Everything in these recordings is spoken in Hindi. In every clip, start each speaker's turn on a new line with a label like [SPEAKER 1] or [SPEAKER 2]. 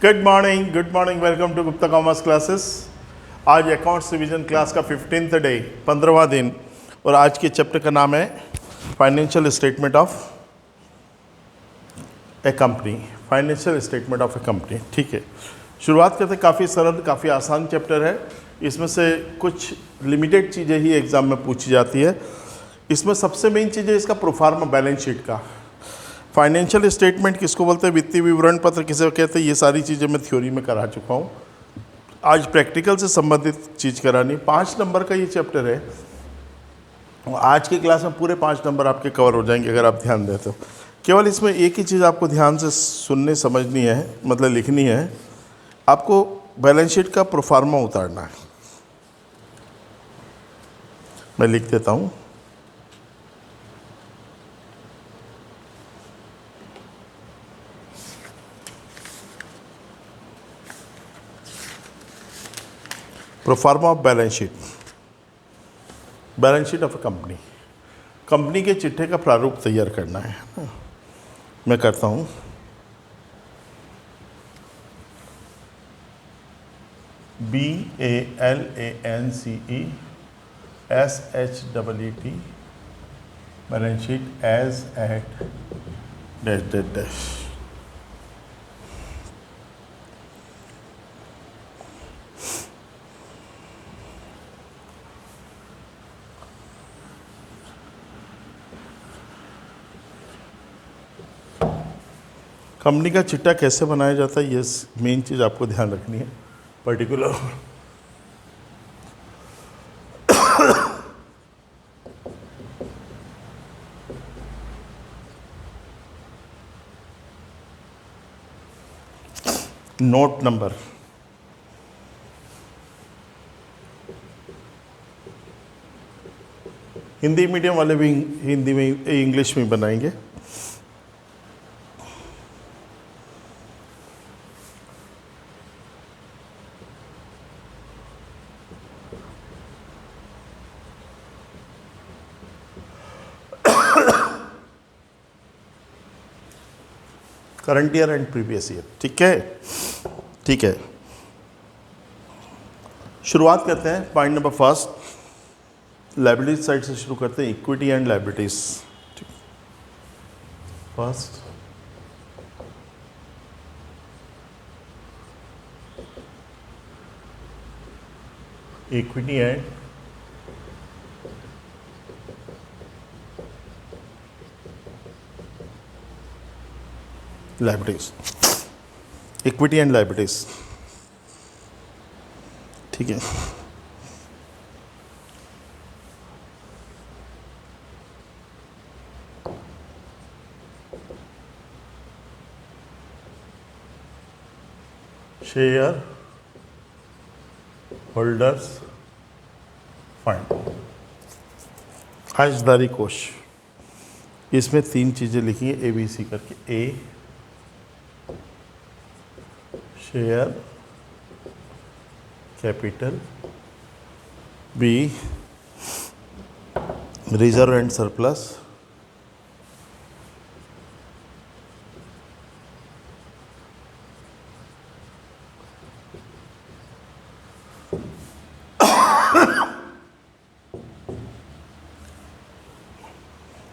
[SPEAKER 1] Good morning, welcome to Gupta commerce classes. आज अकाउंट्स डिवीजन क्लास का 15th डे, 15वां दिन, और आज के चैप्टर का नाम है financial statement of A company. Financial statement of A company. ठीक है, शुरुआत करते। काफ़ी सरल, काफ़ी आसान चैप्टर है। इसमें से कुछ लिमिटेड चीज़ें ही एग्ज़ाम में पूछी जाती है। इसमें सबसे मेन चीज़ है इसका प्रोफार्मा बैलेंस शीट का। फाइनेंशियल स्टेटमेंट किसको बोलते हैं, वित्तीय विवरण पत्र किसे कहते हैं, ये सारी चीज़ें मैं थ्योरी में करा चुका हूँ। आज प्रैक्टिकल से संबंधित चीज़ करानी। 5 नंबर का ये चैप्टर है। आज की क्लास में पूरे 5 नंबर आपके कवर हो जाएंगे अगर आप ध्यान दें तो। केवल इसमें एक ही चीज़ आपको ध्यान से सुनने समझनी है, मतलब लिखनी है। आपको बैलेंस शीट का प्रोफार्मा उतारना है। मैं लिख देता हूँ। Proforma of balance sheet, balance sheet of A company. Company के चिट्ठे का प्रारूप तैयार करना है। मैं करता हूँ। BALANCESHEET balance sheet as at dash dash dash. Company का चिट्ठा कैसे बनाया जाता है, ये मेन चीज़ आपको ध्यान रखनी है। Particular note number, Hindi medium वाले भी हिंदी में, इंग्लिश में बनाएंगे। Current year and previous year. ठीक है, ठीक है। शुरुआत करते हैं। Point number first, liabilities side से शुरू करते हैं। Equity and liabilities. First, equity and liabilities. Equity and liabilities. ठीक है। शेयर होल्डर्स फंड, आयशदारी कोष। इसमें 3 चीज़ें लिखी है ABC करके। A, share capital. B, reserve and surplus.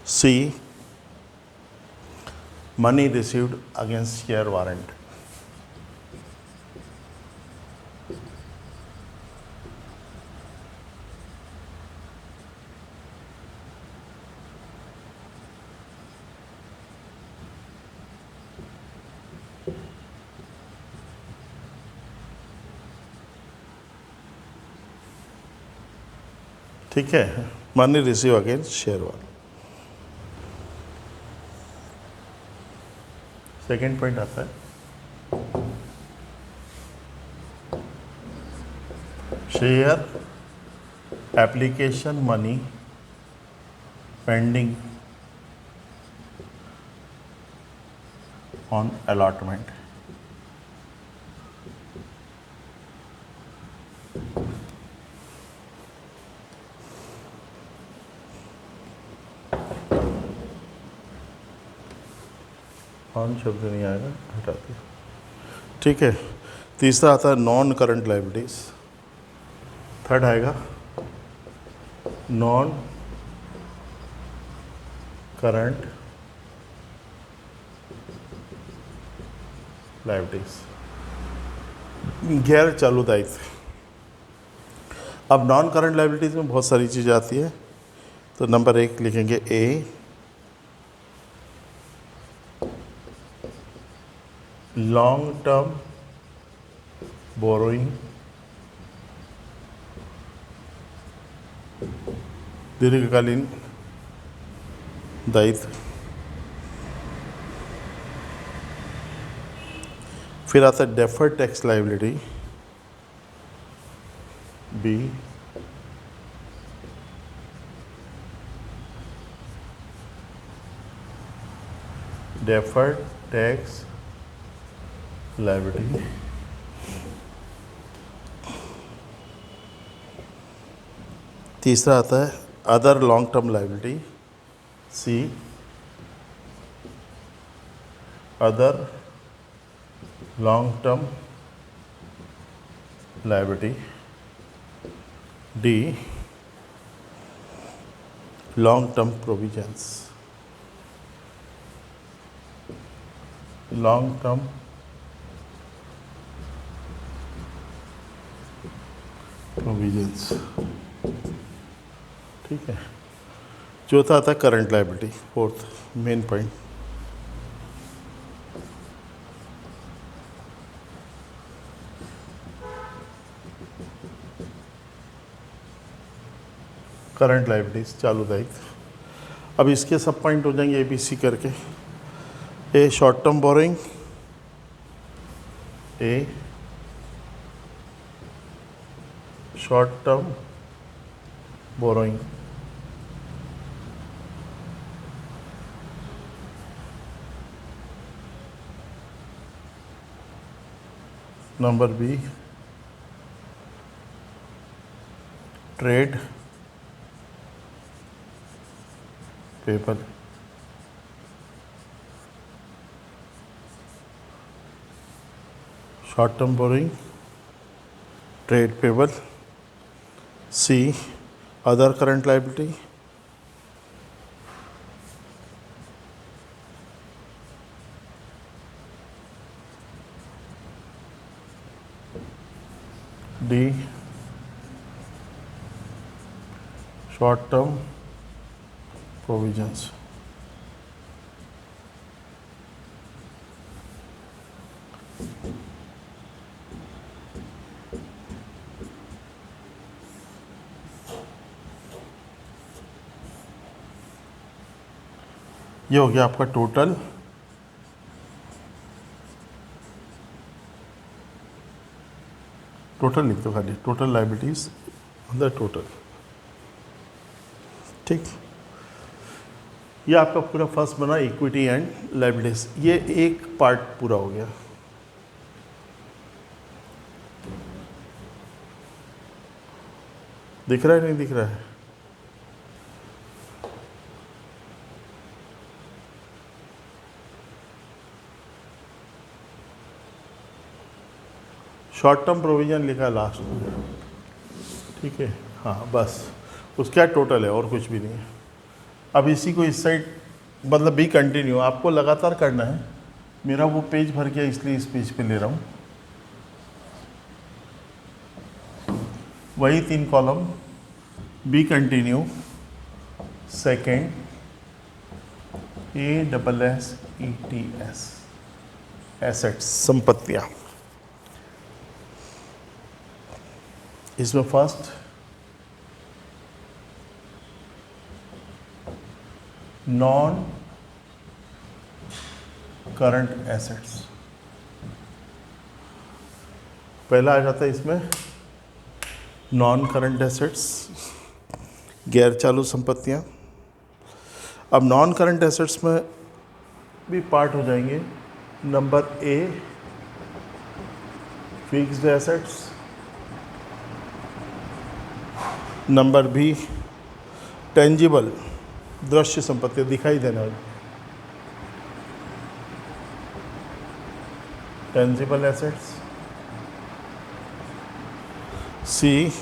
[SPEAKER 1] C, money received against share warrant. ठीक है, money receive against share warrant. Second point आता है share application money pending on allotment. On शब्द नहीं आएगा, हटा दिया। ठीक है। तीसरा आता है नॉन करंट लायबिलिटीज, थर्ड आएगा नॉन करंट लायबिलिटीज, गैर चालू दायित्व। अब नॉन करंट लायबिलिटीज में बहुत सारी चीज़ें आती है, तो नंबर 1 लिखेंगे ए, लॉन्ग टर्म बोरोइंग, दीर्घकालीन दायित्व। फिर आता है deferred tax liability, B, deferred tax liability. तीसरा आता है other long term liability, C, other long term liability, D, long term provisions, long term provisions. ठीक है। चौथा आता है current liability, fourth main point. Current liabilities, चालू दायित्व। अब इसके सब पॉइंट हो जाएंगे ABC करके। A, short term borrowing, A, short term borrowing, number B, trade paper, short term borrowing, trade payable, C, other current liability, D, short term provisions. ये हो गया आपका टोटल लिख दो खाली, टोटल लायबिलिटीज अंदर टोटल। ठीक, ये आपका पूरा फर्स्ट बना इक्विटी एंड लायबिलिटीज। ये एक पार्ट पूरा हो गया। दिख रहा है नहीं दिख रहा है? शॉर्ट टर्म प्रोविजन लिखा है लास्ट में, ठीक है। हाँ बस, उसका टोटल है और कुछ भी नहीं है। अब इसी को इस साइड मतलब बी कंटिन्यू आपको लगातार करना है। मेरा वो पेज भर गया इसलिए इस पेज पे ले रहा हूँ। वही 3 column, B continue, second, ASSETS, assets, संपत्तियाँ। इसमें फर्स्ट नॉन करंट एसेट्स, पहला आ जाता है इसमें नॉन करंट एसेट्स, गैर चालू संपत्तियां। अब नॉन करंट एसेट्स में भी पार्ट हो जाएंगे। Number A, fixed assets, number B, tangible, दृश्य संपत्ति, दिखाई देने वाली। टेंजिबल एसेट्स, सी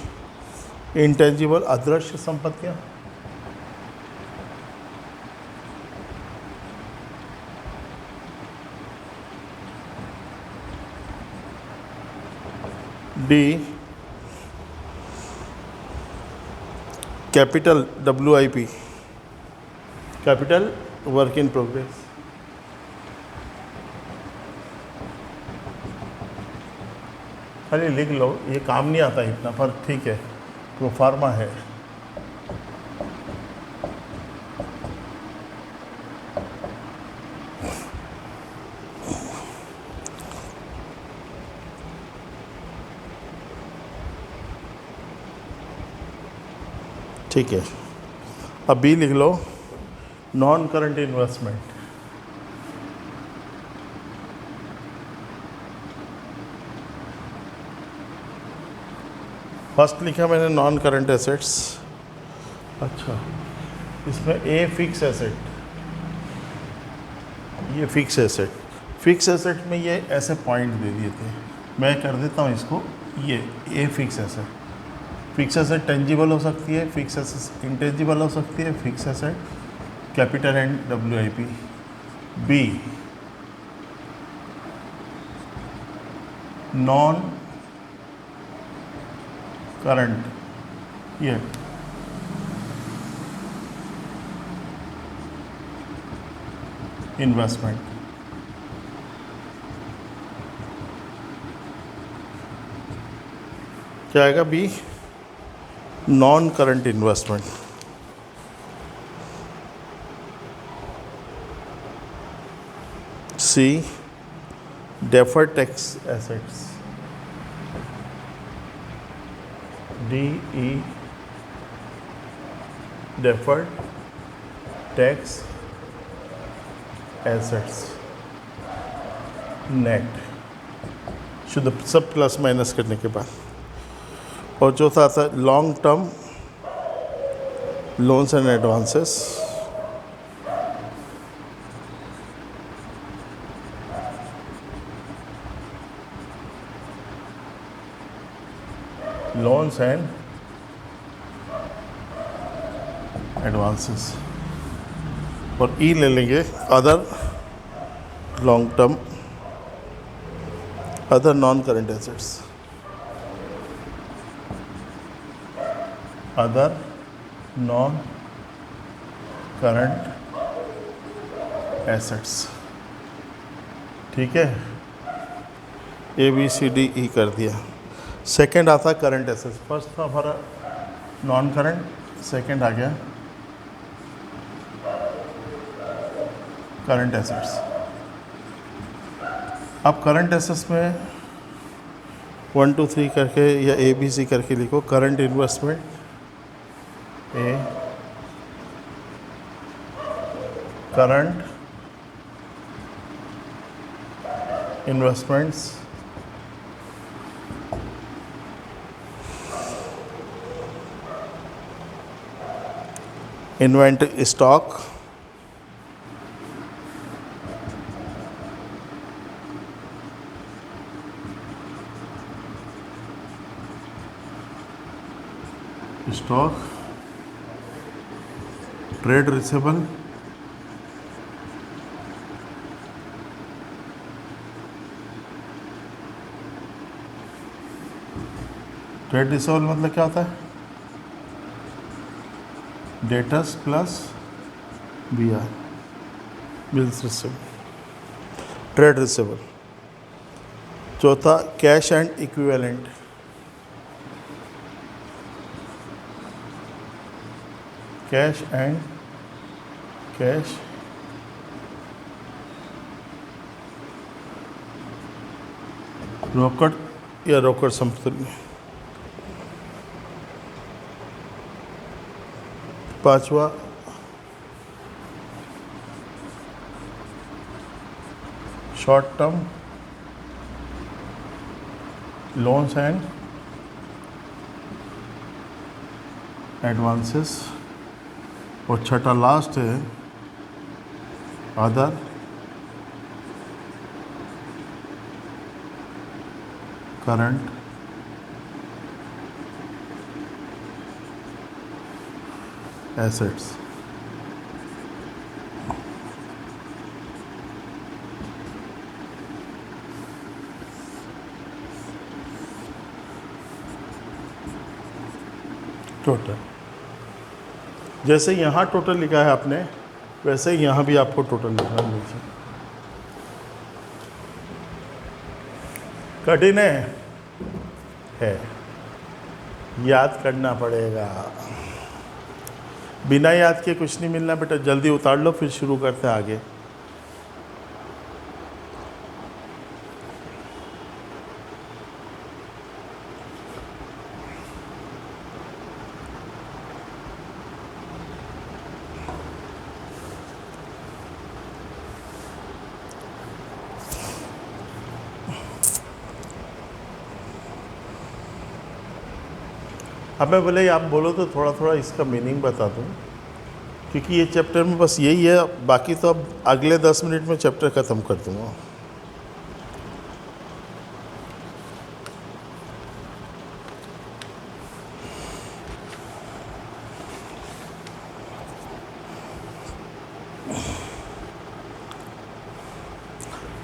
[SPEAKER 1] इंटेंजिबल अदृश्य संपत्तियां, D capital WIP, capital work in progress. खाली लिख लो, ये काम नहीं आता इतना, पर ठीक है, प्रोफार्मा है। ठीक है, अब बी लिख लो, नॉन करंट इन्वेस्टमेंट। फर्स्ट लिखा मैंने नॉन करंट एसेट्स। अच्छा, इसमें ए फिक्स एसेट, ये फिक्स एसेट, फिक्स एसेट में ये ऐसे पॉइंट दे दिए थे, मैं कर देता हूँ इसको, ये A fix asset. Fix asset tangible हो सकती है, फिक्स एसेट इंटेंजिबल हो सकती है, fix asset capital and WIP। B non current, ये इन्वेस्टमेंट, क्या आएगा B, non current investment. C deferred tax assets, DE deferred tax assets, net, शुद्ध सब प्लस माइनस करने के बाद। और चौथा आता है long term loans and advances, loans and advances. और ई ले लेंगे other long term, other non current assets, other non current assets. ठीक है, ABCDE कर दिया। सेकंड आता करंट एसेट्स, फर्स्ट था हमारा नॉन करंट, सेकंड आ गया करंट एसेट्स। अब करंट एसेट्स में 1 2 3 करके या ABC करके लिखो। Current investment A, current investments, inventory stock, stock, trade receivable, trade receivable मतलब क्या होता है, debtors plus BR, bills receivable, trade receivable. चौथा cash and equivalent, cash and cash रोकड़ या रोकड़ समतुल्य। पांचवा short term loans and advances. और छठा लास्ट है अदर करंट एसेट्स। टोटल, जैसे यहाँ टोटल लिखा है आपने, वैसे ही यहाँ भी आपको टोटल लिखना नीचे। कठिन है, याद करना पड़ेगा। बिना याद के कुछ नहीं मिलना बेटा, जल्दी उतार लो फिर शुरू करते हैं आगे। अब मैं बोले आप बोलो तो थोड़ा थोड़ा इसका मीनिंग बता दूँ, क्योंकि ये चैप्टर में बस यही है, बाकी तो अब अगले 10 मिनट में चैप्टर ख़त्म कर दूँगा।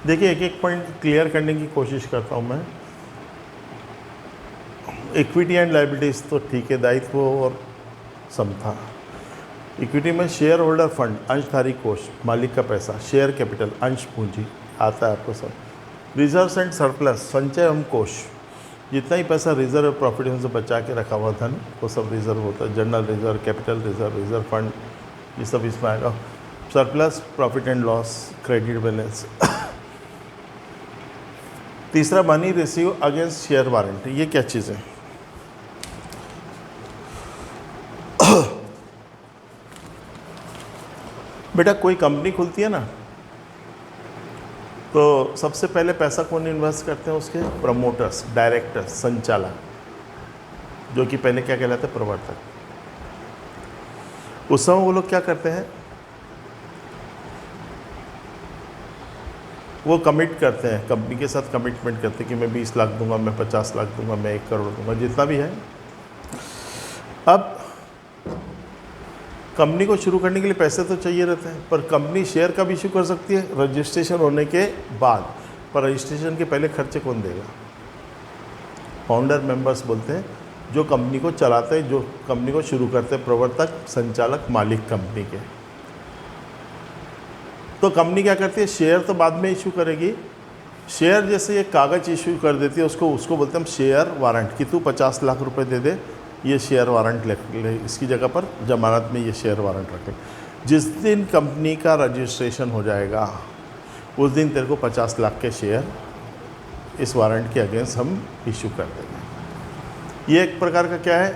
[SPEAKER 1] देखिए एक एक पॉइंट क्लियर करने की कोशिश करता हूँ मैं। इक्विटी एंड लायबिलिटीज़ तो ठीक है, दायित्व और समता। इक्विटी में शेयर होल्डर फंड, अंशधारी कोष, मालिक का पैसा, शेयर कैपिटल, अंश पूंजी आता है आपको सब। रिजर्व्स एंड सरप्लस, संचय एवं कोष, जितना ही पैसा रिजर्व प्रॉफिट से बचा के रखा हुआ धन वो सब रिजर्व होता है। General reserve, capital reserve, reserve fund, ये सब इसमें आएगा। Surplus, profit and loss, credit balance. तीसरा, money receive against share warrant. ये क्या चीज़ है? बेटा कोई कंपनी खुलती है ना, तो सबसे पहले पैसा कौन इन्वेस्ट करते हैं? उसके प्रमोटर्स, डायरेक्टर्स, संचालक, जो कि पहले क्या कहलाते हैं? प्रवर्तक। उस समय वो लोग क्या करते हैं? वो कमिट करते हैं, कंपनी के साथ कमिटमेंट करते हैं कि मैं 20 लाख दूंगा, मैं 50 लाख दूंगा, मैं 1 करोड़ दूंगा, जितना भी है। अब कंपनी को शुरू करने के लिए पैसे तो चाहिए रहते हैं, पर कंपनी शेयर कब इशू कर सकती है? रजिस्ट्रेशन होने के बाद। पर रजिस्ट्रेशन के पहले खर्चे कौन देगा? फाउंडर मेंबर्स बोलते हैं, जो कंपनी को चलाते हैं, जो कंपनी को शुरू करते हैं, प्रवर्तक, संचालक, मालिक कंपनी के। तो कंपनी क्या करती है? शेयर तो बाद में इशू करेगी। शेयर जैसे एक कागज़ इशू कर देती है, उसको बोलते हैं हम शेयर वारंट, कि तू 50 लाख रुपए दे दे, ये शेयर वारंट ले, इसकी जगह पर जमानत में ये शेयर वारंट रखें। जिस दिन कंपनी का रजिस्ट्रेशन हो जाएगा उस दिन तेरे को 50 लाख के शेयर इस वारंट के अगेंस्ट हम इशू कर देंगे। ये एक प्रकार का क्या है?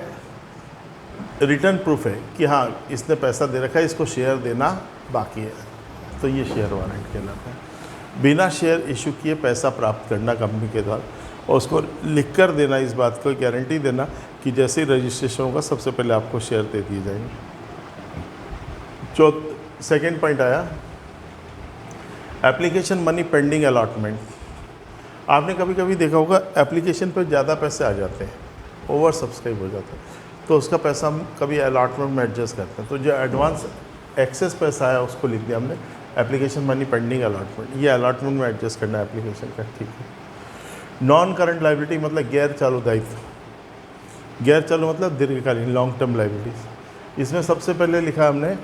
[SPEAKER 1] रिटर्न प्रूफ है कि हाँ इसने पैसा दे रखा है, इसको शेयर देना बाकी है, तो ये शेयर वारंट कहलाता है। बिना शेयर इशू किए पैसा प्राप्त करना कंपनी के द्वारा, और उसको लिख कर देना, इस बात को गारंटी देना कि जैसे ही रजिस्ट्रेशन होगा सबसे पहले आपको शेयर दे दिए जाएंगे। जो सेकेंड पॉइंट आया, एप्लीकेशन मनी पेंडिंग अलॉटमेंट। आपने कभी कभी देखा होगा एप्लीकेशन पर ज़्यादा पैसे आ जाते हैं, ओवर सब्सक्राइब हो जाता है, तो उसका पैसा हम कभी अलॉटमेंट में एडजस्ट करते हैं। तो जो एडवांस एक्सेस पैसा आया उसको लिख दिया हमने एप्लीकेशन मनी पेंडिंग अलॉटमेंट। ये अलॉटमेंट में एडजस्ट करना है एप्लीकेशन का, ठीक है। नॉन करंट लायबिलिटी मतलब गैर चालू दायित्व। गैर चालू मतलब दीर्घकालीन, लॉन्ग टर्म लायबिलिटीज। इसमें सबसे पहले लिखा हमने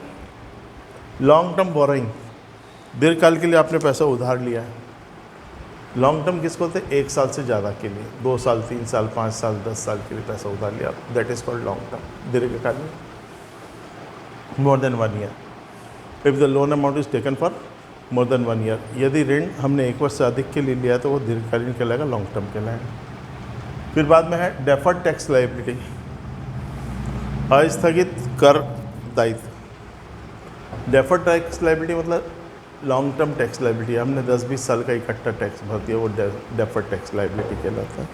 [SPEAKER 1] लॉन्ग टर्म बोरोइंग, दीर्घकाल के लिए आपने पैसा उधार लिया है। लॉन्ग टर्म किसको बोलते हैं? 1 साल से ज़्यादा के लिए, 2 साल, 3 साल, 5 साल, 10 साल के लिए पैसा उधार लिया, that is called long term, दीर्घकालीन, more than 1 year. If the loan amount is taken for more than 1 year, यदि ऋण हमने 1 वर्ष से अधिक के लिए लिया है तो वो दीर्घकालीन कहलाएगा, लॉन्ग टर्म कहलाएगा। फिर बाद में है डेफर्ड टैक्स लायबिलिटी, अस्थगित कर दायित्व। डेफर्ड टैक्स लायबिलिटी मतलब लॉन्ग टर्म टैक्स लायबिलिटी, हमने 10-20 साल का इकट्ठा टैक्स भर दिया, वो डेफर्ड टैक्स लायबिलिटी कहलाता है,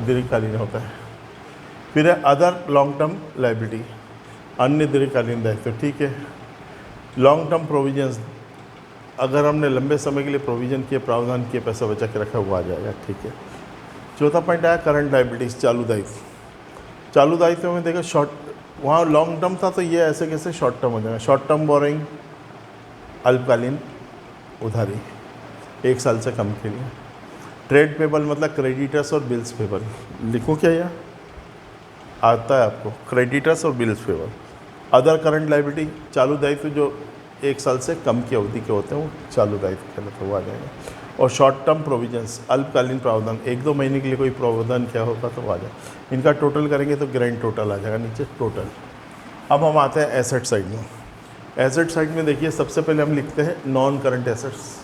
[SPEAKER 1] दीर्घकालीन होता है। फिर है अदर लॉन्ग टर्म लायबिलिटी, अन्य दीर्घकालीन दायित्व, ठीक है। लॉन्ग टर्म प्रोविजंस, अगर हमने लंबे समय के लिए प्रोविज़न किए, प्रावधान किए, पैसा बचा के रखा, हुआ आ जाएगा, ठीक है। चौथा पॉइंट आया करंट लाइबिलिटीज, चालू दायित्व। चालू दायित्व में देखो शॉर्ट, वहाँ लॉन्ग टर्म था तो ये ऐसे कैसे शॉर्ट टर्म हो जाएगा। शॉर्ट टर्म बोरिंग अल्पकालीन उधारी 1 साल से कम के लिए। ट्रेड पेबल मतलब क्रेडिटर्स और बिल्स पेबल, लिखूँ क्या यह आता है आपको, क्रेडिटर्स और bills payable. Other current liability चालू दायित्व जो 1 साल से कम की अवधि के होते हैं वो चालू दायित्व कहलाते हैं, वो आ जाएगा। और शॉर्ट टर्म प्रोविजंस अल्पकालीन प्रावधान 1-2 महीने के लिए कोई प्रावधान क्या होगा तो वो आ जाए। इनका टोटल करेंगे तो ग्रैंड टोटल आ जाएगा नीचे टोटल। अब हम आते हैं एसेट साइड में। एसेट साइड में देखिए सबसे पहले हम लिखते हैं नॉन करंट एसेट्स,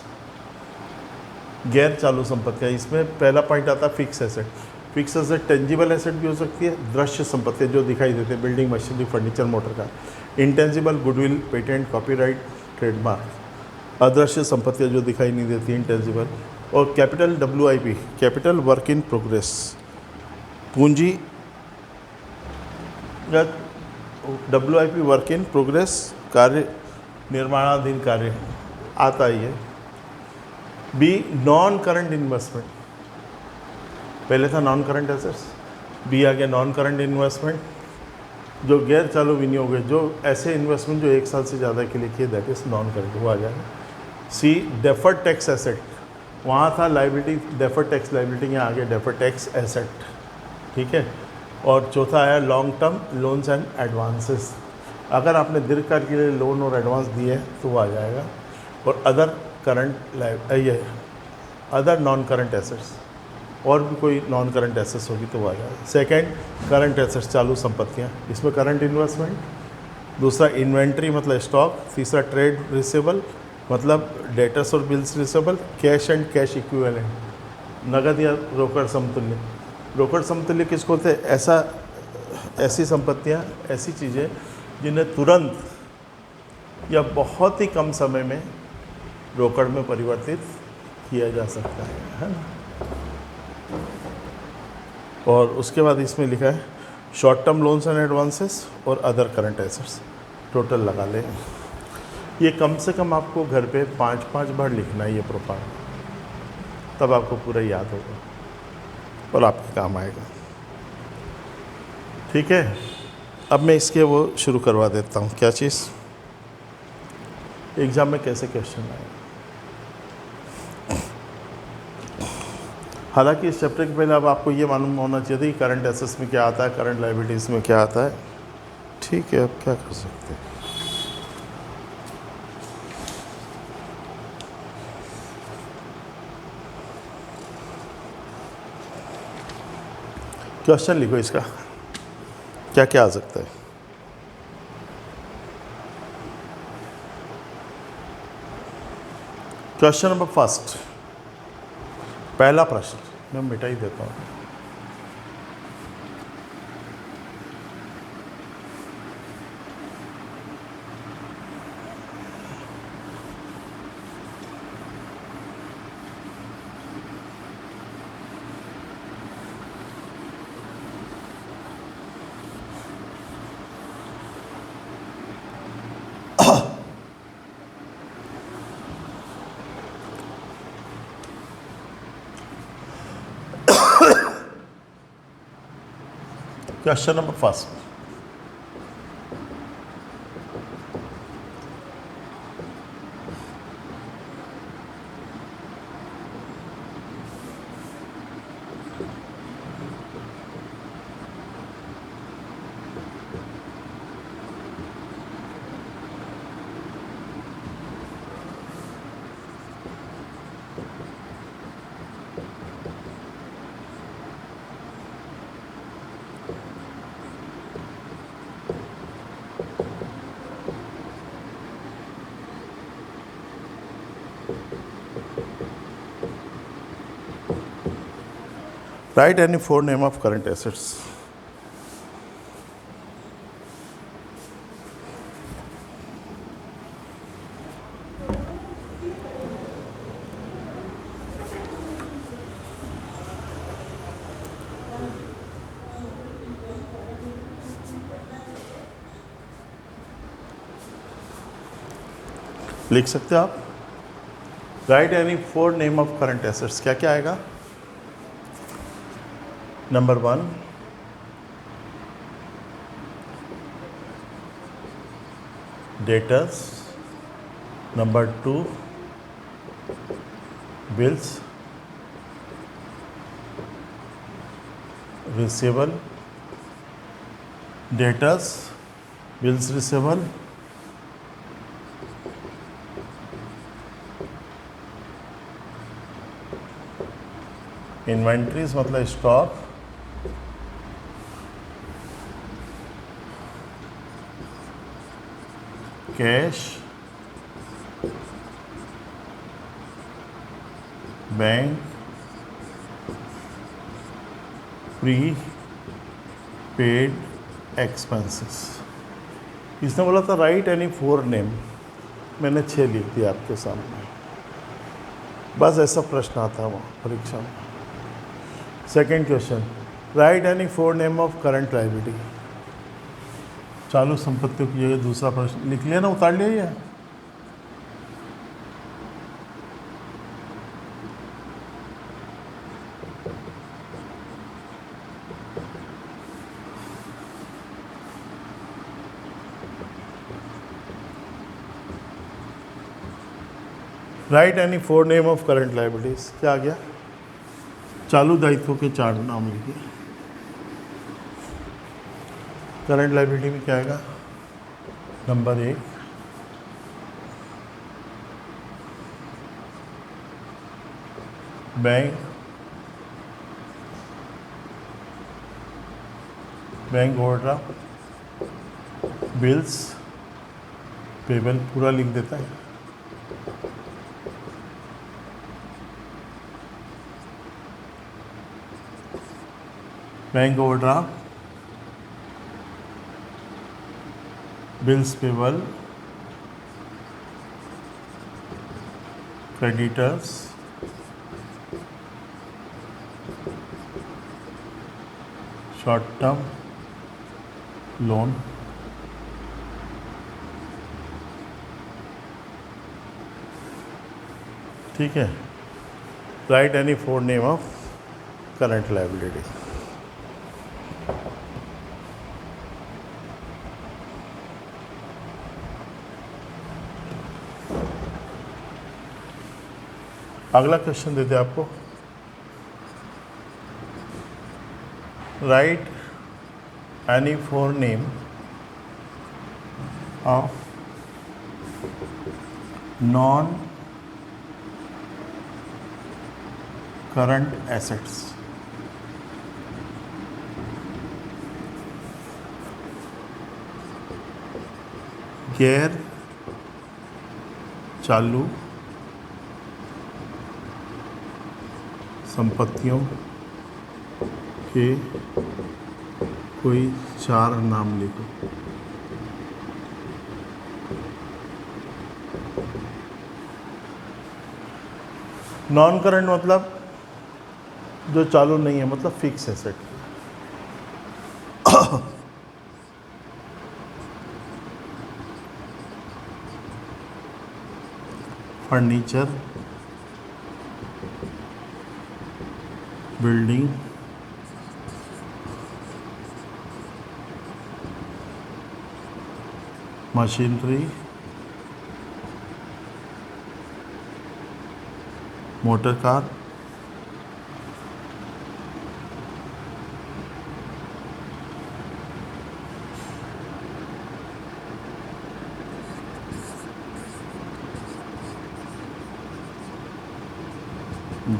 [SPEAKER 1] गैर चालू संपत्तियाँ। इसमें पहला पॉइंट आता है fix asset. Fix asset tangible asset भी हो सकती है, दृश्य संपत्ति जो दिखाई देते हैं, building, machinery, furniture, motor car. Intangible goodwill, patent, copyright, trademark. अदृश्य संपत्तियाँ जो दिखाई नहीं देती, इंटेंजिबल। और capital WIP, capital work in progress, पूंजी या WIP वर्क इन प्रोग्रेस, कार्य निर्माणाधीन कार्य आता ही है। बी नॉन करंट इन्वेस्टमेंट, पहले था नॉन करंट एसेट्स, बी आ गया नॉन करंट इन्वेस्टमेंट, जो गैर चालू विनियोग है, जो ऐसे इन्वेस्टमेंट जो 1 साल से ज़्यादा के लिए किए, दैट इज नॉन करंट, वो आ जाएगा। सी डेफर्ड टैक्स एसेट, वहाँ था लाइबिलिटी डेफर्ड टैक्स लाइबिलिटी, यहाँ आ गया डेफर्ड टैक्स एसेट, ठीक है। और चौथा आया long term loans and advances, अगर आपने दीर्घकाल के लिए लोन और एडवांस दिए तो वो आ जाएगा। और अदर करंट ये अदर नॉन करंट एसेट्स, और भी कोई नॉन करंट एसेट्स होगी तो वो आ जाएगा। सेकेंड करंट एसेट्स चालू संपत्तियाँ, इसमें करंट इन्वेस्टमेंट, दूसरा इन्वेंट्री मतलब स्टॉक, तीसरा ट्रेड रिसेबल मतलब डेटर्स और bills receivable, cash and cash equivalent, नगद या रोकड़ समतुल्य। रोकड़ समतुल्य किसको होते हैं, ऐसी संपत्तियाँ, ऐसी चीज़ें जिन्हें तुरंत या बहुत ही कम समय में रोकड़ में परिवर्तित किया जा सकता है ना। और उसके बाद इसमें लिखा है short term loans and advances और अदर करंट एसेट्स, टोटल लगा लें। ये कम से कम आपको घर पे 5-5 बार लिखना है ये प्रोपार, तब आपको पूरा याद होगा और आपके काम आएगा, ठीक है। अब मैं इसके वो शुरू करवा देता हूँ, क्या चीज़, एग्ज़ाम में कैसे क्वेश्चन आएगा। हालांकि इस चैप्टर के पहले अब आपको ये मालूम होना चाहिए था कि करंट एसेट्स में क्या आता है, करंट लायबिलिटीज़ में क्या आता है, ठीक है। अब क्या कर सकते हैं, क्वेश्चन लिखो इसका, क्या क्या आ सकता है। क्वेश्चन नंबर फर्स्ट, पहला प्रश्न मैं मिटा ही देता हूँ। Question number first, write any 4 name of current assets। लिख सकते हो आप, write any 4 name of current assets, क्या क्या आएगा, number 1, debtors, number 2, bills, receivable, debtors, bills, receivable, inventories मतलब stock, cash, bank, prepaid expenses. इसने बोला था राइट एनी 4 नेम, मैंने 6 लिख दिया आपके सामने। बस ऐसा प्रश्न आता है वहाँ परीक्षा में। Second question, right any 4 name of current liability. चालू संपत्तियों की जगह दूसरा प्रश्न लिख लिया ना, उतार लिया ये। Right any 4 name of current liabilities. क्या आ गया? चालू दायित्वों के 4 नाम लिखिए। करंट लायबिलिटी में क्या आएगा? Number 1, bank, bank overdraft, bills, payable पूरा लिख देता है। Bank overdraft, bills payable, creditors, short term loan, ठीक है। Right any 4 name of current liability. अगला क्वेश्चन देते आपको, right any 4 name of non current assets. गैर चालू संपत्तियों के कोई 4 नाम लिखो। नॉन करंट मतलब जो चालू नहीं है, मतलब fix asset. Furniture, building, machinery, motor car,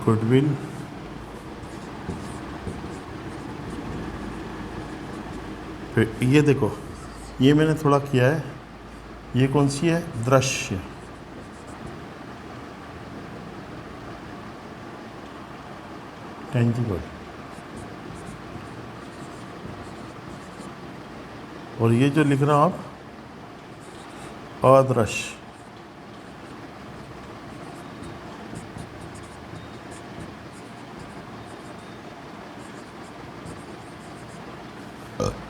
[SPEAKER 1] goodwill, फिर ये देखो, ये मैंने थोड़ा किया है। ये कौन सी है? दृश्य। टेंजिबल। और ये जो लिख रहा हूं आप, अदृश्य।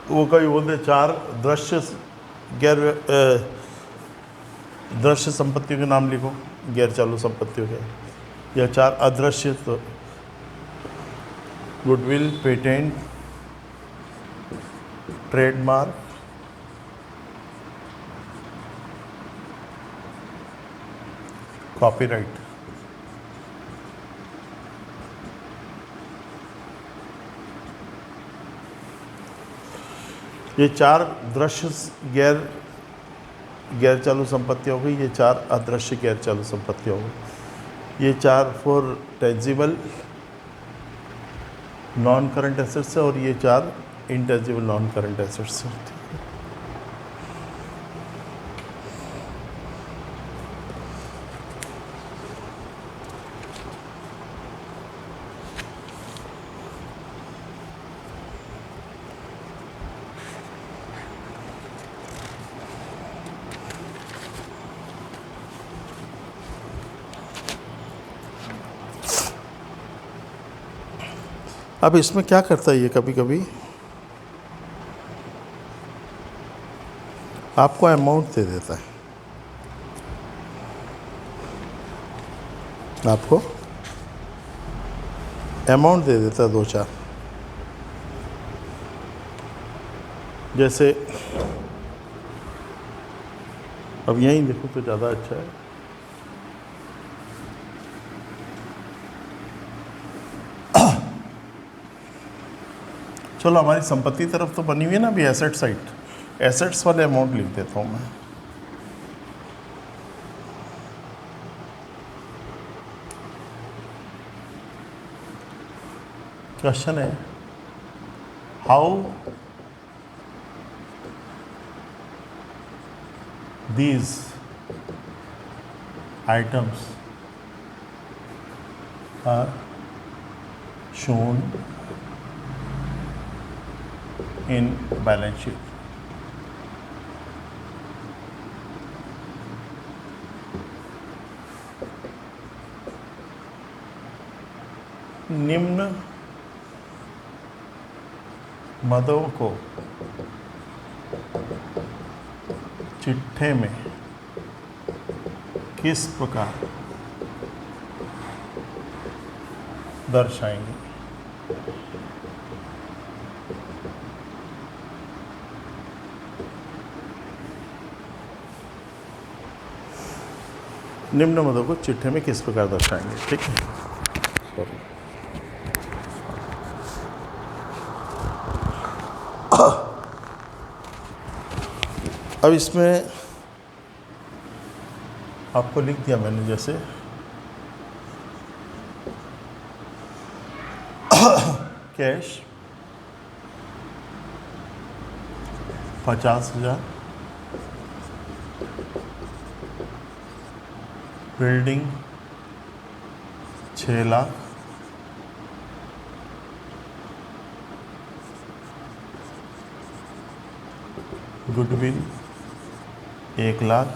[SPEAKER 1] वो कभी बोलते 4 दृश्य गैर दृश्य संपत्तियों के नाम लिखो, गैर चालू संपत्तियों के, या 4 अदृश्य। तो गुडविल, पेटेंट, ट्रेडमार्क, कॉपीराइट। ये 4 दृश्य गैर चालू संपत्ति हो गई, ये 4 अदृश्य गैर चालू संपत्ति हो गई। ये 4 for tangible non current assets है और ये 4 इंटेंजिबल नॉन करंट एसेट्स है। अब इसमें क्या करता है ये, कभी कभी आपको अमाउंट दे देता है, आपको अमाउंट दे देता है 2-4। जैसे अब यहीं देखो तो ज़्यादा अच्छा है। चलो हमारी संपत्ति तरफ तो बनी हुई है ना अभी एसेट साइड, एसेट्स वाले अमाउंट लिख देता हूँ मैं। क्वेश्चन है how these items are shown in balance sheet। निम्न मदों को चिट्ठे में किस प्रकार दर्शाएंगे। निम्न मदों को चिट्ठे में किस प्रकार दर्शाएंगे, ठीक है। अब इसमें आपको लिख दिया मैंने, जैसे cash 50,000, building 6 lakh, goodwill 1 lakh,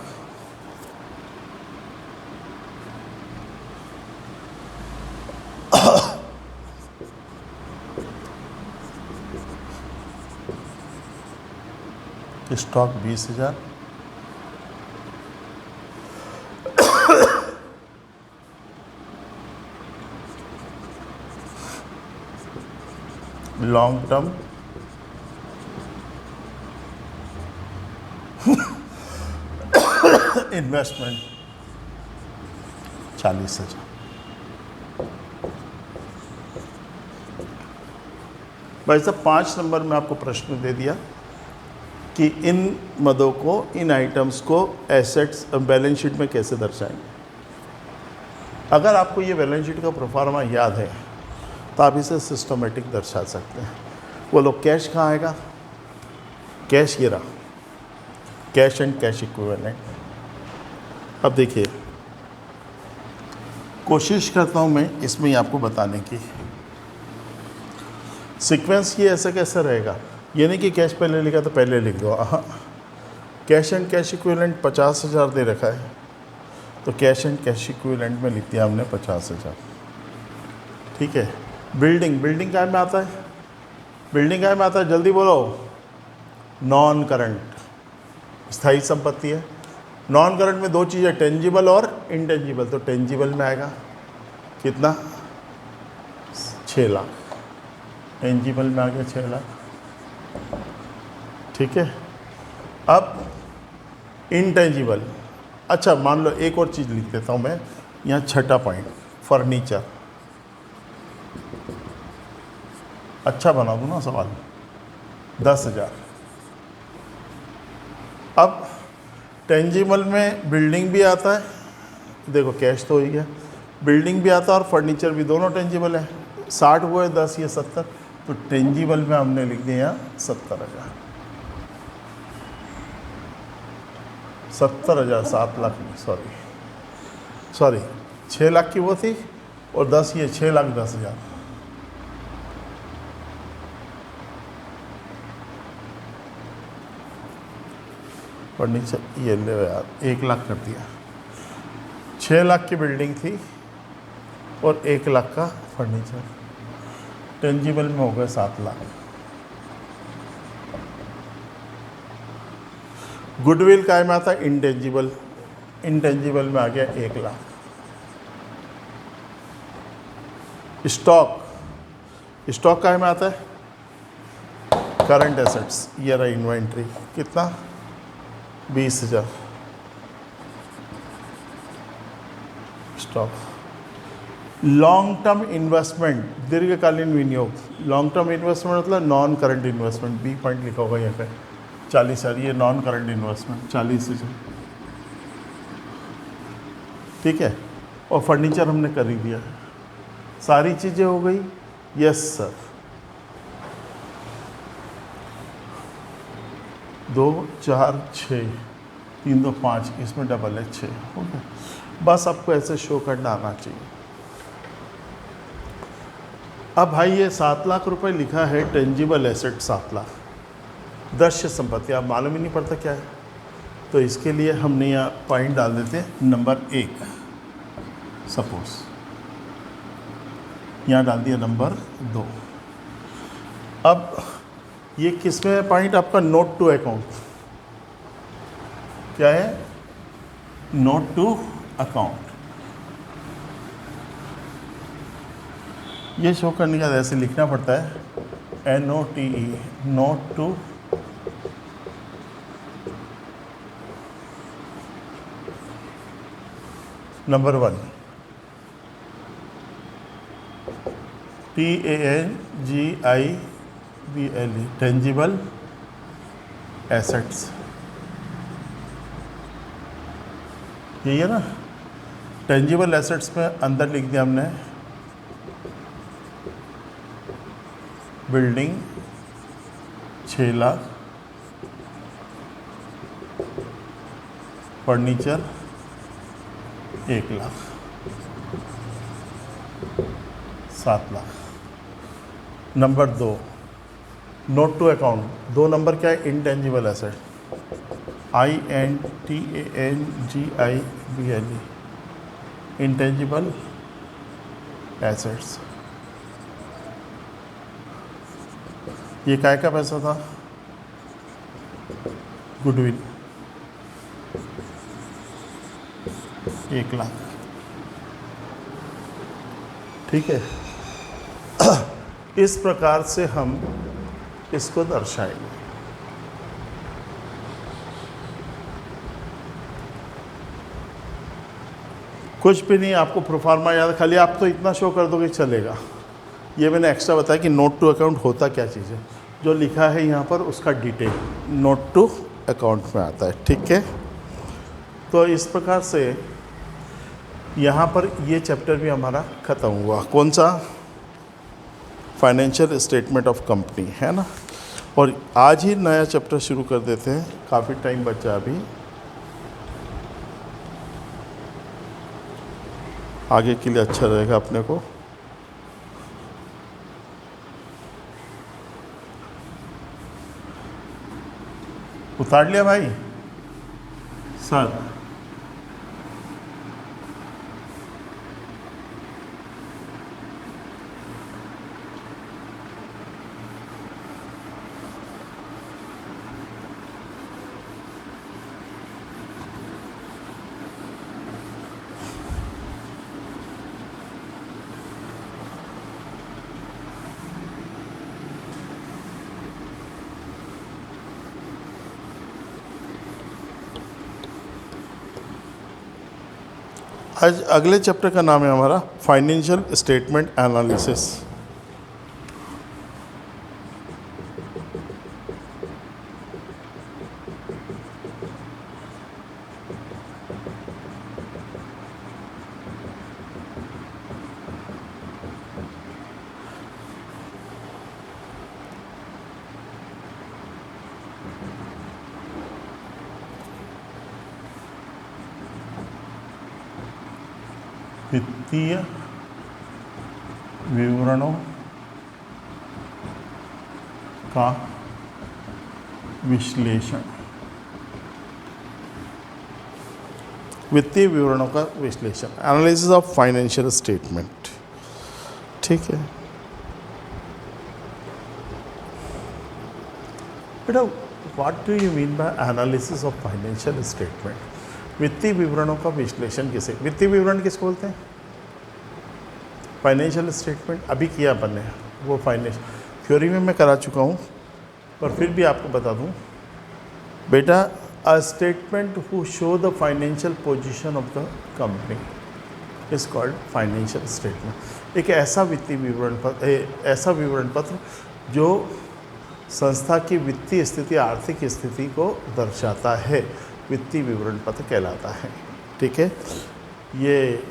[SPEAKER 1] stock 20,000, long term investment 40,000। भाई साहब 5 नंबर में आपको प्रश्न दे दिया कि इन मदों को, इन आइटम्स को एसेट्स बैलेंस शीट में कैसे दर्शाएंगे। अगर आपको ये बैलेंस शीट का प्रोफार्मा याद है तो आप इसे सिस्टमेटिक दर्शा सकते हैं। बोलो कैश कहाँ आएगा, कैश ये रहा, कैश एंड कैश इक्विवेलेंट। अब देखिए कोशिश करता हूँ मैं इसमें ही आपको बताने की। सीक्वेंस ये ऐसा कैसा रहेगा, ये नहीं कि कैश पहले लिखा तो पहले लिख दो। हाँ, कैश एंड कैश इक्विवेलेंट 50,000 दे रखा है तो कैश एंड कैश इक्विवेलेंट में लिख दिया हमने 50,000, ठीक है। बिल्डिंग काय में आता है, बिल्डिंग काय में आता है, जल्दी बोलो। नॉन करंट स्थायी संपत्ति है। नॉन करंट में 2 चीज़ें, टेंजिबल और इंटेंजिबल, तो टेंजिबल में आएगा कितना 6 लाख, टेंजिबल में आ गया 6 लाख। ठीक है, अब इनटेंजिबल, अच्छा मान लो एक और चीज़ लिख देता हूँ मैं यहाँ, छठा पॉइंट, फर्नीचर। अच्छा बना दूँ ना सवाल, 10,000। अब टेंजिबल में बिल्डिंग भी आता है, देखो कैश तो हो ही गया, बिल्डिंग भी आता है और फर्नीचर भी, दोनों टेंजिबल है। 60 हुए 10 या 70, तो टेंजिबल में हमने लिख दिया यहाँ 70,000। 70,000, 7 लाख नहीं, सॉरी 6 लाख की वो थी और 10 ये 6,10,000। फर्नीचर ये ले यार, 1 लाख कर दिया। 6 लाख की बिल्डिंग थी और 1 लाख का फर्नीचर, टेंजिबल में हो गए 7 लाख। गुडविल काय में आता है, इंटेंजिबल, इंटेंजिबल में आ गया 1 लाख। स्टॉक, स्टॉक काय में आता है, करंट एसेट्स, ये रहा इन्वेंट्री, कितना 20,000। स्टॉक। लॉन्ग टर्म इन्वेस्टमेंट, दीर्घकालीन विनियोग, लॉन्ग टर्म इन्वेस्टमेंट मतलब non current investment, B point लिखा होगा यहाँ पे, 40,000, ये नॉन करंट इन्वेस्टमेंट 40,000। ठीक है, और फर्नीचर हमने कर ही दिया। सारी चीज़ें हो गई, यस सर। 2 4 6, 3 2 5, इसमें डबल है 6, हो गया। बस आपको ऐसे शो करना आना चाहिए। अब भाई ये 7 लाख रुपए लिखा है, टेंजिबल एसेट 7 लाख, दृश्य संपत्ति आप मालूम ही नहीं पड़ता क्या है, तो इसके लिए हमने यहाँ पॉइंट डाल देते हैं नंबर 1, सपोज यहाँ डाल दिया नंबर 2। अब ये किसमें है पॉइंट आपका, नोट टू अकाउंट, क्या है, नोट टू अकाउंट। ये शो करने का ऐसे लिखना पड़ता है, NOTE, note to number 1, TANGIBLE, tangible assets, यही है ना। टेंजिबल एसेट्स में अंदर लिख दिया हमने building 6 lakh, furniture 1 lakh, 7 lakh. Number 2, note to account, 2 number क्या है, intangible asset, INTANGIBLE, intangible assets. ये काय का पैसा था, गुडविल 1 लाख। ठीक है, इस प्रकार से हम इसको दर्शाएंगे। कुछ भी नहीं, आपको प्रोफार्मा याद, खाली आप तो इतना शो कर दोगे चलेगा। ये मैंने एक्स्ट्रा बताया कि नोट टू अकाउंट होता क्या चीज़ है, जो लिखा है यहाँ पर उसका डिटेल नोट टू अकाउंट में आता है। ठीक है, तो इस प्रकार से यहाँ पर ये चैप्टर भी हमारा ख़त्म हुआ। कौन सा, फाइनेंशियल स्टेटमेंट ऑफ कंपनी, है ना। और आज ही नया चैप्टर शुरू कर देते हैं, काफ़ी टाइम बचा अभी, आगे के लिए अच्छा रहेगा अपने को। उतार लिया भाई सर, आज अगले चैप्टर का नाम है हमारा फाइनेंशियल स्टेटमेंट एनालिसिस। वित्तीय विवरणों का विश्लेषण, वित्तीय विवरणों का विश्लेषण, एनालिसिस ऑफ फाइनेंशियल स्टेटमेंट। ठीक है बेटा, what do you mean by analysis of financial statement? वित्तीय विवरणों का विश्लेषण किसे, वित्तीय विवरण किसको बोलते हैं? फाइनेंशियल स्टेटमेंट अभी किया अपन ने, वो फाइनेंशियल थ्योरी में मैं करा चुका हूँ, पर फिर भी आपको बता दूँ बेटा, a statement who show the financial position of the company is called financial statement. एक ऐसा वित्तीय विवरण पत्र, ऐसा विवरण पत्र जो संस्था की वित्तीय स्थिति, आर्थिक स्थिति को दर्शाता है, वित्तीय विवरण पत्र कहलाता है। ठीक है, ये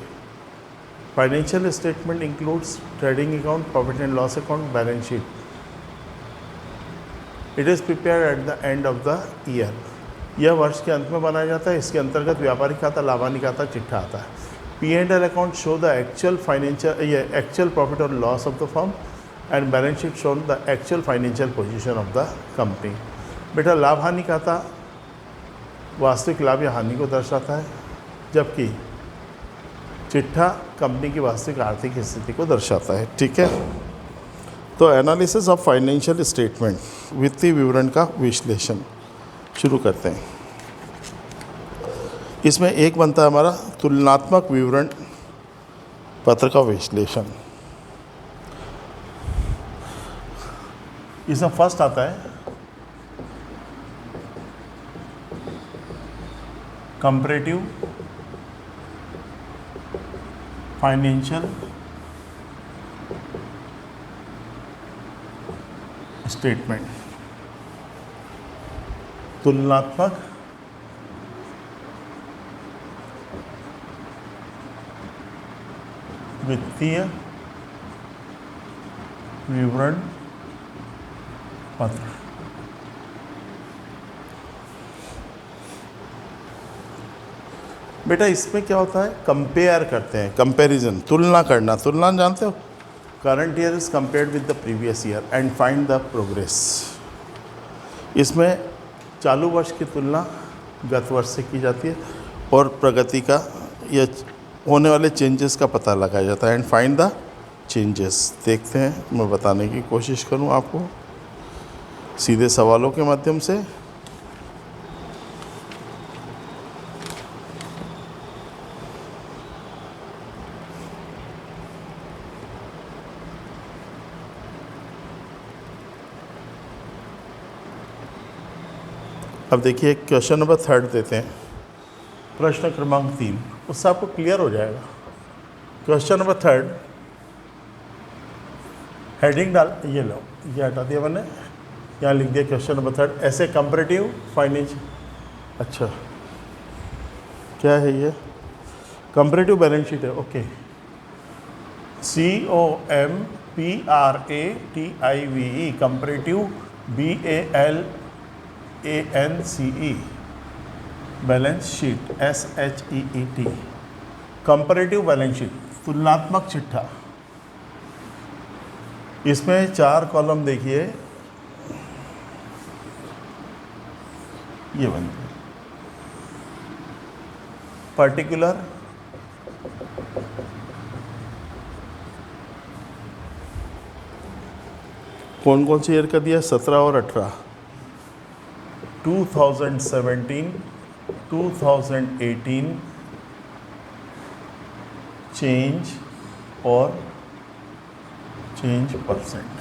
[SPEAKER 1] financial statement includes trading account, profit and loss account, balance sheet. It is prepared at the end of the year. यह वर्ष के अंत में बनाया जाता है। इसके अंतर्गत व्यापारिक खाता, लाभानी खाता, चिट्ठा आता है। P&L account show the actual financial, ये एक्चुअल प्रॉफिट और loss of the firm, and balance sheet show the actual financial position of the company. बेटा, लाभ हानि खाता वास्तविक लाभ या हानि को दर्शाता है, जबकि चिट्ठा कंपनी की वास्तविक आर्थिक स्थिति को दर्शाता है। ठीक है, तो एनालिसिस ऑफ फाइनेंशियल स्टेटमेंट, वित्तीय विवरण का विश्लेषण शुरू करते हैं। इसमें एक बनता है हमारा तुलनात्मक विवरण पत्र का विश्लेषण। इसमें फर्स्ट आता है कंपैरेटिव फाइनेंशियल स्टेटमेंट, तुलनात्मक वित्तीय विवरण पत्र। बेटा, इसमें क्या होता है, कंपेयर करते हैं, कंपैरिजन, तुलना करना। तुलना जानते हो, current year is compared with the previous year and find the progress. इसमें चालू वर्ष की तुलना गत वर्ष से की जाती है और प्रगति का या होने वाले चेंजेस का पता लगाया जाता है, एंड फाइंड द चेंजेस। देखते हैं, मैं बताने की कोशिश करूं आपको सीधे सवालों के माध्यम से। अब देखिए, क्वेश्चन नंबर 3 देते हैं, प्रश्न क्रमांक 3, उससे आपको क्लियर हो जाएगा। क्वेश्चन नंबर 3, हेडिंग डाल, ये लो, ये हटा दिया मैंने, यहाँ लिख दिया क्वेश्चन नंबर 3, ऐसे कंपैरेटिव फाइनेंशियल, अच्छा क्या है ये, कंपैरेटिव बैलेंस शीट है। Okay, COMPARATIVE, comparative, BALANCE, balance sheet, SHEET, comparative balance sheet, तुलनात्मक चिट्ठा। इसमें 4 कॉलम देखिए, ये बनते हैं पर्टिकुलर, कौन कौन से ईयर का दिया, 17 और 18, 2017, 2018, चेंज और चेंज परसेंट,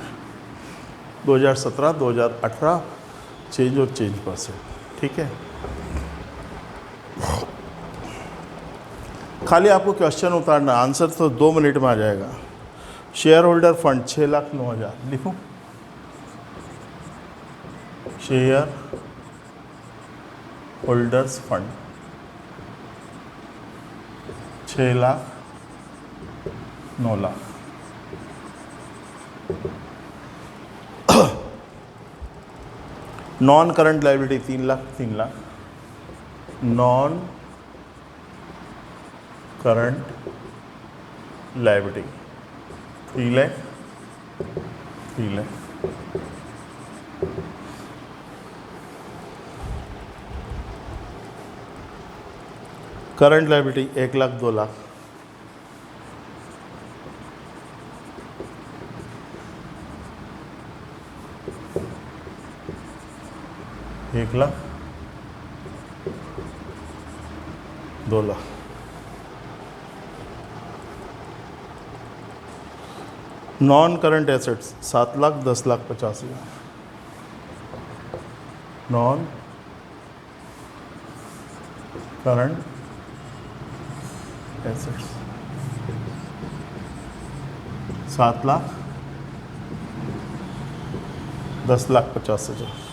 [SPEAKER 1] 2017, 2018, चेंज और चेंज परसेंट। ठीक है, खाली आपको क्वेश्चन उतारना, आंसर तो 2 मिनट में आ जाएगा। शेयर होल्डर फंड 6,09,000 लिखूं, share holders fund 6,09,000। Non current liability 3,00,000 non current liability 3,00,000 current liability 1,00,000 2,00,000 1,00,000 2,00,000। Non current assets 7,00,000 10,00,000 85,000 non current assets 7,00,000 10,00,000 85,000।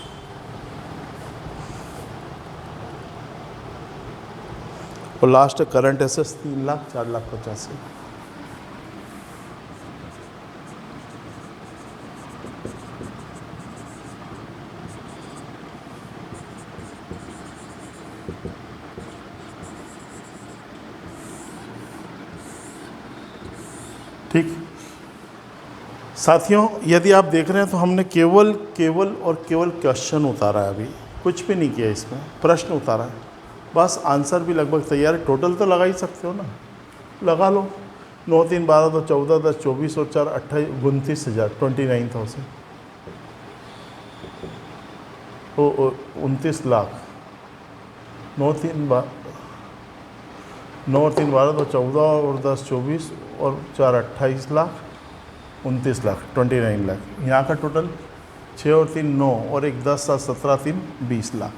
[SPEAKER 1] और लास्ट करंट एसेट्स 3,00,000 4,00,000 85,000। ठीक साथियों, यदि आप देख रहे हैं तो हमने केवल क्वेश्चन उतारा है, अभी कुछ भी नहीं किया, इसमें प्रश्न उतारा है बस। आंसर भी लगभग तैयार है। टोटल तो लगा ही सकते हो ना, लगा लो। 9 3 12 तो 14 10 24 और 4 28 29,000 29,000 29,00,000 9 3 12 तो 14 और 10 24 और 4 28,00,000 29,00,000 29,00,000। यहाँ का टोटल 6 और 3 9 और 1 10 7 17 3 20,00,000।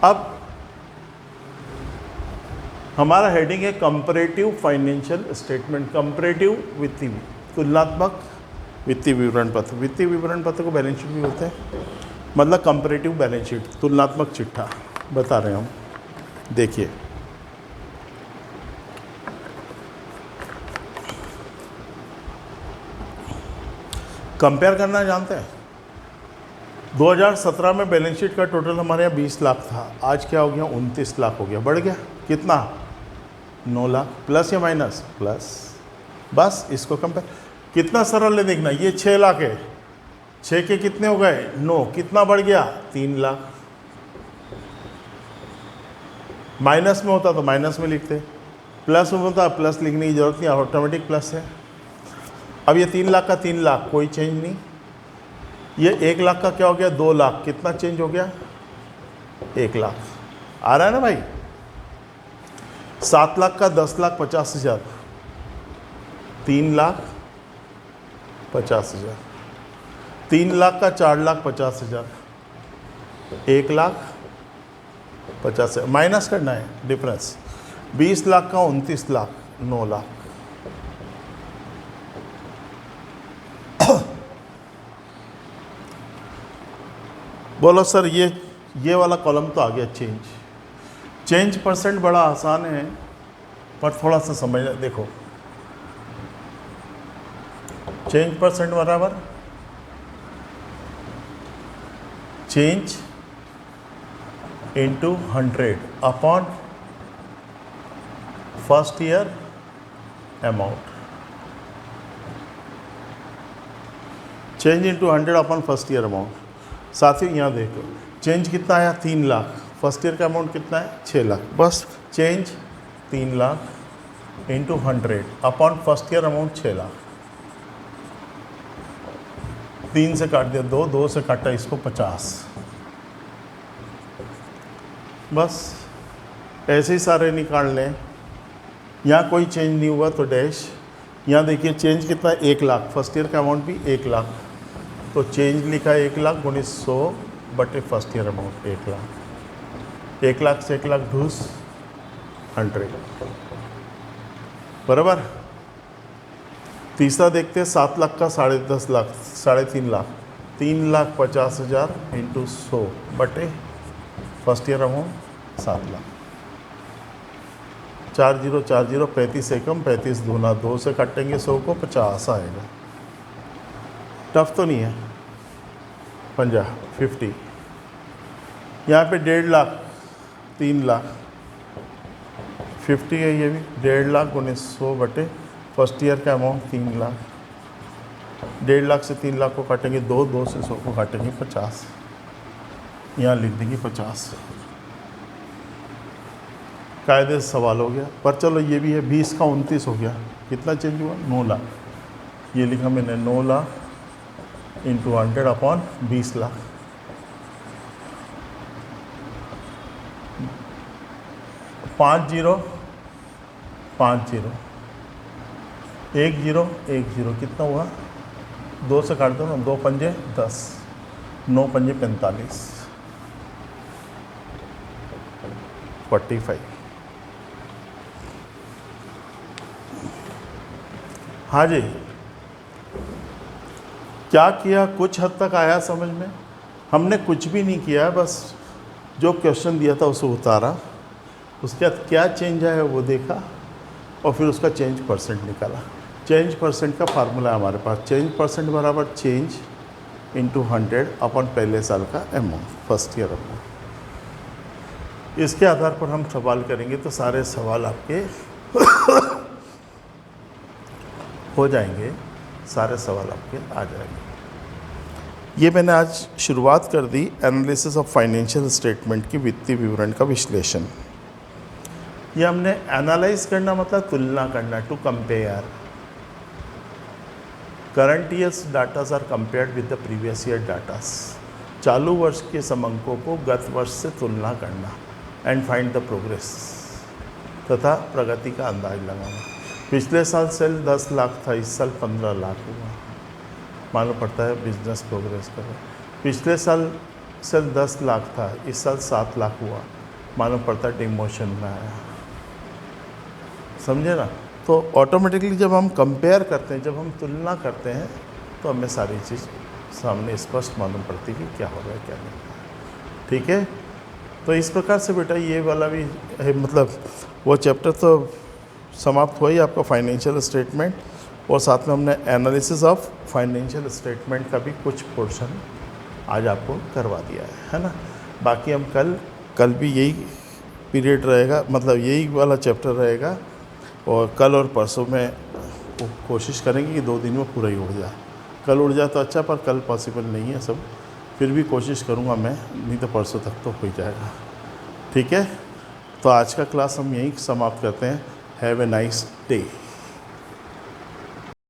[SPEAKER 1] अब हमारा हेडिंग है कंपैरेटिव फाइनेंशियल स्टेटमेंट। कंपैरेटिव वित्तीय तुलनात्मक वित्तीय विवरण पत्र। वित्तीय विवरण पत्र को बैलेंस शीट भी बोलते हैं, मतलब कंपैरेटिव बैलेंस शीट, तुलनात्मक चिट्ठा बता रहे हैं हम। देखिए कंपेयर करना जानते हैं। 2017 में बैलेंस शीट का टोटल हमारे यहाँ 20,00,000 था, आज क्या हो गया 29,00,000 हो गया, बढ़ गया कितना 9,00,000 प्लस या माइनस प्लस। बस इसको कंपेयर, कितना सरल है देखना। ये 6,00,000 है, 6 के कितने हो गए 9, कितना बढ़ गया 3,00,000। माइनस में होता तो माइनस में लिखते, प्लस में होता प्लस लिखने की जरूरत नहीं, ऑटोमेटिक प्लस है। अब ये 3,00,000 का 3,00,000 कोई चेंज नहीं। ये 1,00,000 का क्या हो गया 2,00,000, कितना चेंज हो गया 1,00,000। आ रहा है ना भाई। 7,00,000 का 10,00,000 50,000 3,00,000 50,000। 3,00,000 का 4,00,000 50,000 1,00,000 50,000। माइनस करना है डिफरेंस। 20,00,000 का 29,00,000 9,00,000। बोलो सर ये वाला कॉलम तो आ गया चेंज परसेंट बड़ा आसान है, पर थोड़ा सा समझना। देखो चेंज परसेंट बराबर change into 100 upon first year amount. Change into 100 upon first year amount. साथियों यहाँ देखो चेंज कितना आया 3,00,000, फर्स्ट ईयर का अमाउंट कितना है 6,00,000। बस change 3,00,000 into 100 upon first year amount 6,00,000। 3 से काट दिया 2, 2 से काटा इसको 50। बस ऐसे ही सारे निकाल लें। यहाँ कोई चेंज नहीं हुआ तो डैश। यहाँ देखिए चेंज कितना 1,00,000, फर्स्ट ईयर का अमाउंट भी 1,00,000, तो चेंज लिखा है 1,00,000 × 100 बटे first year amount 1 lakh. 1 lakh से 1 लाख घूस 100 बराबर। तीसरा देखते हैं 7 लाख का 10.5 लाख 3.5 लाख 3,50,000 इंटू 100 बटे फर्स्ट ईयर अमाउंट 7 लाख। 4040 35 एकम 35 दूना 2 से काटेंगे 100 को 50 आएगा। टफ तो नहीं है। 50 यहाँ पे 1.5 लाख 3 लाख 50 है ये भी 1.5 लाख गुने 100 बटे फर्स्ट ईयर का अमाउंट 3 लाख। 1.5 लाख से 3 लाख को काटेंगे 2 से 100 को काटेंगे 50। यहाँ लिख देंगे 50। कायदे से सवाल हो गया, पर चलो ये भी है। 20 का 29 हो गया, कितना चेंज हुआ 9 लाख। ये लिखा मैंने 9 लाख इंटू 100 अपॉन 20 लाख। पाँच जीरो 1 0 1 0 कितना हुआ 2 से काट दो ना, 2 पंजे 10 9 पंजे 45 45। हाँ जी, क्या किया, कुछ हद तक आया समझ में। हमने कुछ भी नहीं किया, बस जो क्वेश्चन दिया था उसे उतारा, उसके बाद क्या चेंज आया वो देखा और फिर उसका चेंज परसेंट निकाला। चेंज परसेंट का फार्मूला है हमारे पास। चेंज परसेंट बराबर चेंज इंटू 100 अपन पहले साल का अमाउंट, फर्स्ट ईयर अमाउंट। इसके आधार पर हम सवाल करेंगे तो सारे सवाल आपके हो जाएंगे, सारे सवाल आपके आ जाएंगे। ये मैंने आज शुरुआत कर दी एनालिसिस ऑफ फाइनेंशियल स्टेटमेंट की, वित्तीय विवरण का विश्लेषण। ये हमने एनालाइज करना मतलब तुलना करना, to compare. Current years datas are compared with the previous year datas. चालू वर्ष के समंकों को गत वर्ष से तुलना करना एंड फाइंड द प्रोग्रेस, तथा प्रगति का अंदाज लगाना। पिछले साल सेल 10 लाख था, इस साल 15 लाख हुआ, मालूम पड़ता है बिजनेस प्रोग्रेस कर रहा है। पिछले साल सेल 10 लाख था, इस साल 7 लाख हुआ, मालूम पड़ता है डिमोशन में आया। समझे ना। तो ऑटोमेटिकली जब हम कंपेयर करते हैं, जब हम तुलना करते हैं, तो हमें सारी चीज़ सामने स्पष्ट मालूम पड़ती है कि क्या हो रहा है क्या नहीं। ठीक है, तो इस प्रकार से बेटा ये वाला भी है, मतलब वो चैप्टर तो समाप्त हुआ ही आपका फाइनेंशियल स्टेटमेंट, और साथ में हमने एनालिसिस ऑफ फाइनेंशियल स्टेटमेंट का भी कुछ पोर्शन आज आपको करवा दिया है ना। बाकी हम कल भी यही पीरियड रहेगा, मतलब यही वाला चैप्टर रहेगा, और कल और परसों में कोशिश करेंगे कि 2 दिन में पूरा ही उड़ जाए। कल उड़ जाए तो अच्छा, पर कल पॉसिबल नहीं है सब, फिर भी कोशिश करूँगा मैं, नहीं तो परसों तक तो हो ही जाएगा। ठीक है, तो आज का क्लास हम यहीं समाप्त करते हैं। Have a nice day.